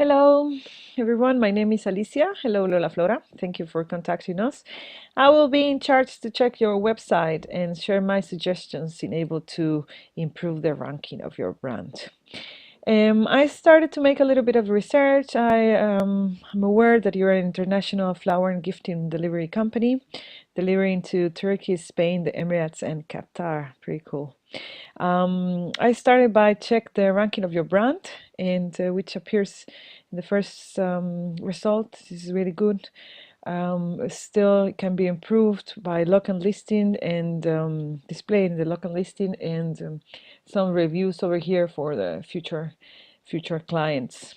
Hello, everyone. My name is Alicia. Hello, LolaFlora. Thank you for contacting us. I will be in charge to check your website and share my suggestions in able to improve the ranking of your brand. I started to make a little bit of research. I'm aware that you're an international flower and gifting delivery company, delivering to Turkey, Spain, the Emirates, and Qatar. Pretty cool. I started by check the ranking of your brand, and which appears in the first result. This is really good. Still, it can be improved by local listing and displaying the local listing and some reviews over here for the future clients.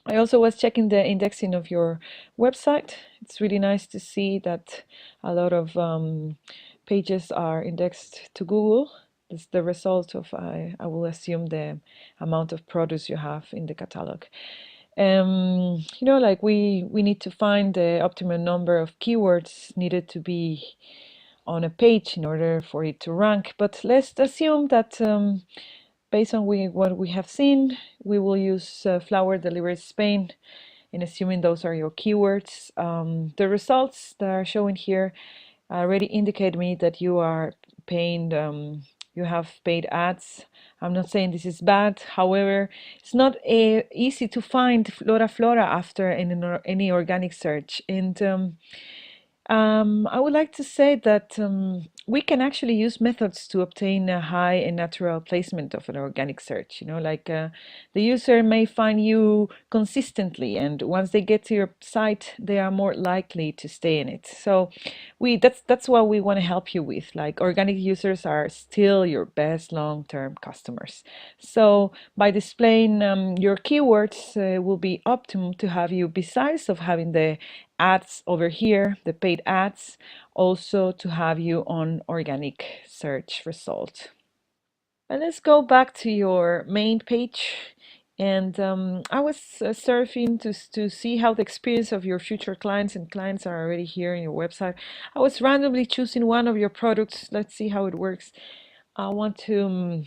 I also was checking the indexing of your website. It's really nice to see that a lot of pages are indexed to Google. It's the result of, I will assume, the amount of products you have in the catalog. Like we need to find the optimum number of keywords needed to be on a page in order for it to rank. But let's assume that based on what we have seen, we will use flower delivered Spain, and assuming those are your keywords. The results that are showing here already indicate me that you are paying, you have paid ads. I'm not saying this is bad. However, it's not easy to find LolaFlora after any organic search. And I would like to say that we can actually use methods to obtain a high and natural placement of an organic search. Like the user may find you consistently, and once they get to your site, they are more likely to stay in it. So that's what we want to help you with. Like organic users are still your best long-term customers. So by displaying your keywords will be optimum to have you, besides of having the ads over here, the paid ads, also to have you on organic search result. And let's go back to your main page. And I was surfing to see how the experience of your future clients and clients are already here in your website. I was randomly choosing one of your products. Let's see how it works. I want to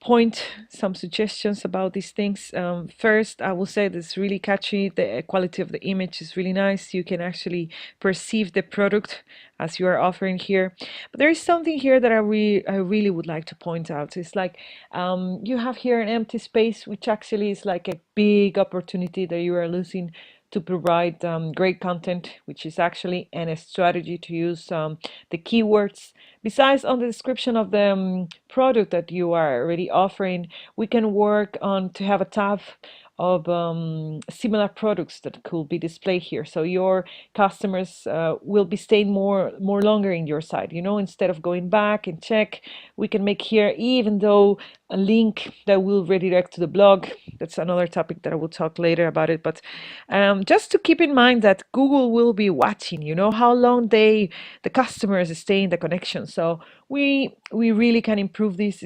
point some suggestions about these things. First, I will say this is really catchy. The quality of the image is really nice. You can actually perceive the product as you are offering here. But there is something here that I really would like to point out. It's like you have here an empty space, which actually is like a big opportunity that you are losing to provide great content, which is actually a strategy to use the keywords. Besides, on the description of the product that you are already offering, we can work on to have a tab of similar products that could be displayed here, so your customers will be staying more longer in your site. Instead of going back and check, we can make here, even though a link that will redirect to the blog. That's another topic that I will talk later about it. But just to keep in mind that Google will be watching, how long the customers stay in the connection. So we really can improve this.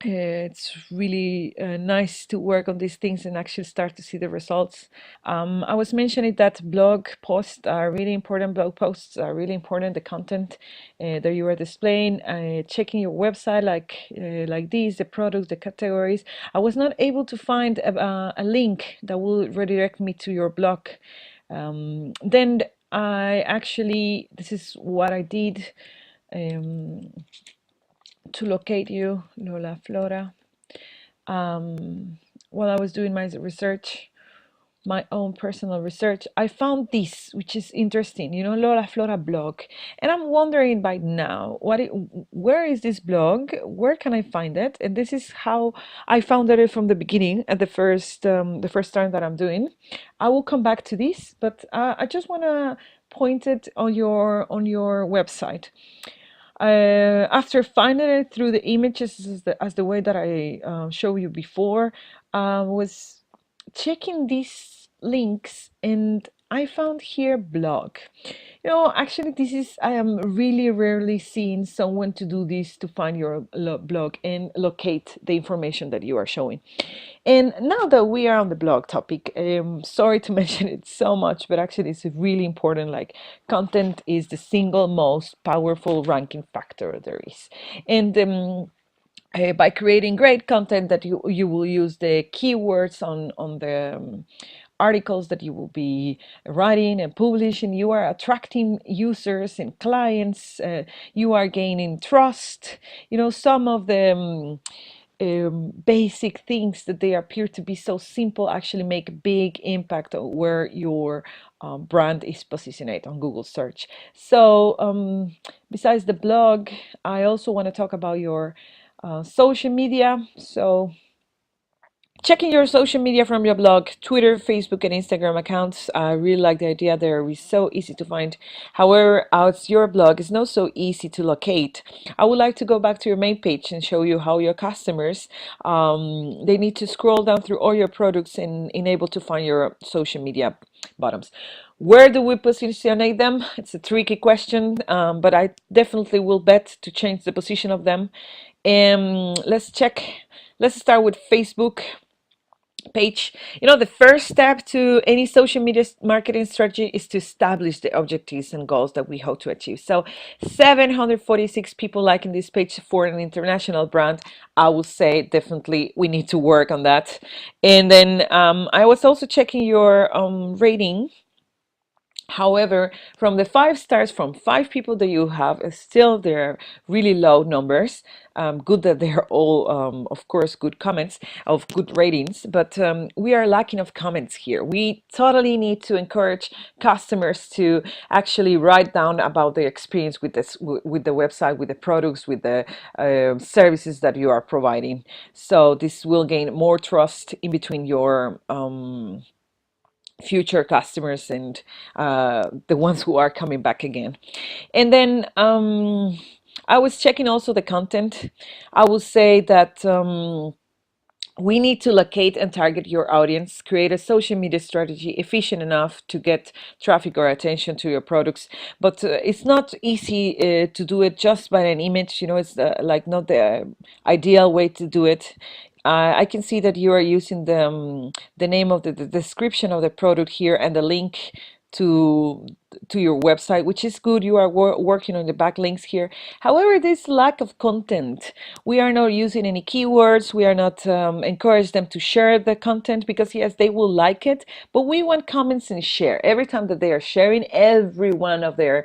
It's really nice to work on these things and actually start to see the results. I was mentioning that blog posts are really important. Blog posts are really important. The content that you are displaying, checking your website like these, the products, the categories. I was not able to find a link that will redirect me to your blog. Then this is what I did. To locate you, LolaFlora. While I was doing my research, my own personal research, I found this, which is interesting, LolaFlora blog. And I'm wondering by now, where is this blog? Where can I find it? And this is how I found it from the beginning, at the first time that I'm doing. I will come back to this, but I just want to point it on your website. After finding it through the images as the way that I showed you before, was checking these links, and I found here blog. Actually, I am really rarely seeing someone to do this, to find your blog and locate the information that you are showing. And now that we are on the blog topic, sorry to mention it so much, but actually it's really important. Like, content is the single most powerful ranking factor there is. And by creating great content that you will use the keywords on the articles that you will be writing and publishing. You are attracting users and clients. You are gaining trust. Some of the basic things that they appear to be so simple actually make a big impact on where your brand is positioned on Google search. So besides the blog, I also want to talk about your social media. So checking your social media from your blog, Twitter, Facebook, and Instagram accounts. I really like the idea. They're so easy to find. However, out your blog is not so easy to locate. I would like to go back to your main page and show you how your customers, they need to scroll down through all your products and enable to find your social media bottoms. Where do we position them? It's a tricky question, but I definitely will bet to change the position of them. Let's check. Let's start with Facebook page. The first step to any social media marketing strategy is to establish the objectives and goals that we hope to achieve. So 746 people liking this page for an international brand. I will say definitely we need to work on that. And then I was also checking your rating. However, from the 5 stars from 5 people that you have, still they're really low numbers. Good that they're all, of course, good comments of good ratings, but we are lacking of comments here. We totally need to encourage customers to actually write down about their experience with this, with the website, with the products, with the services that you are providing. So this will gain more trust in between your future customers and the ones who are coming back again. And then I was checking also the content. I will say that we need to locate and target your audience, create a social media strategy efficient enough to get traffic or attention to your products. But it's not easy to do it just by an image. It's like not the ideal way to do it. I can see that you are using the name of the description of the product here and the link to your website, which is good. You are working on the backlinks here. However, this lack of content, we are not using any keywords. We are not encourage them to share the content because yes, they will like it, but we want comments and share. Every time that they are sharing, every one of their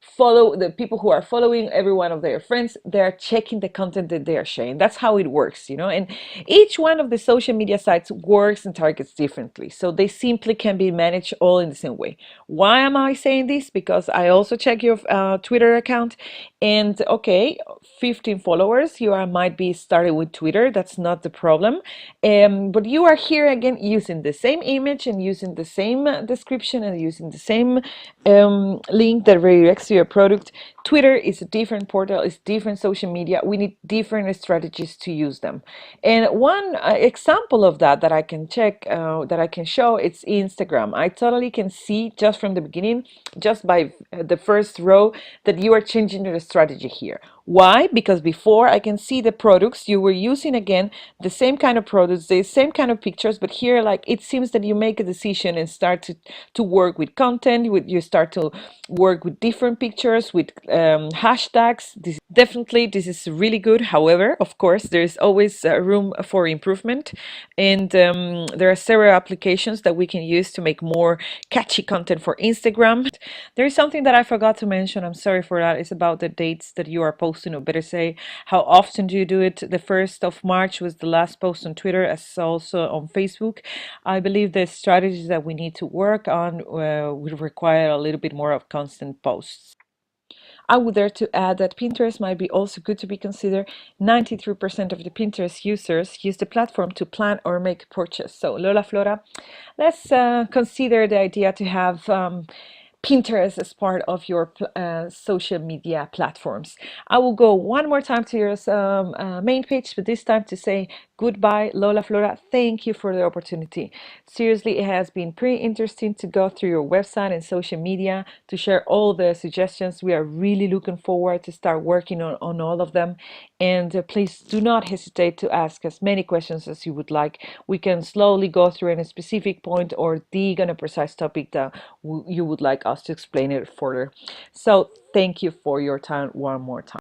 follow the people who are following every one of their friends, they're checking the content that they are sharing. That's how it works, and each one of the social media sites works and targets differently, so they simply can be managed all in the same way. Why am I saying this? Because I also check your Twitter account, and okay, 15 followers, you might be started with Twitter, that's not the problem, but you are here again using the same image and using the same description and using the same link that redirects to your product. Twitter is a different portal, it's different social media. We need different strategies to use them. And one example of that I can check, that I can show, it's Instagram. I totally can see just from the beginning, just by the first row, that you are changing your strategy here. Why? Because before I can see the products you were using, again, the same kind of products, the same kind of pictures, but here, like, it seems that you make a decision and start to work with content. You start to work with different pictures, with hashtags. This is really good. However, of course, there's always room for improvement, and there are several applications that we can use to make more catchy content for Instagram. There is something that I forgot to mention. I'm sorry for that. It's about the dates that you are posting, or better say, how often do you do it? The 1st of March was the last post on Twitter, as also on Facebook. I believe the strategies that we need to work on will require a little bit more of constant posts. I would dare to add that Pinterest might be also good to be considered. 93% of the Pinterest users use the platform to plan or make a purchase. So LolaFlora, let's consider the idea to have Pinterest as part of your social media platforms. I will go one more time to your main page, but this time to say goodbye, LolaFlora. Thank you for the opportunity. Seriously, it has been pretty interesting to go through your website and social media to share all the suggestions. We are really looking forward to start working on all of them. And please do not hesitate to ask as many questions as you would like. We can slowly go through any specific point or dig on a precise topic that you would like us to explain it further. So thank you for your time one more time.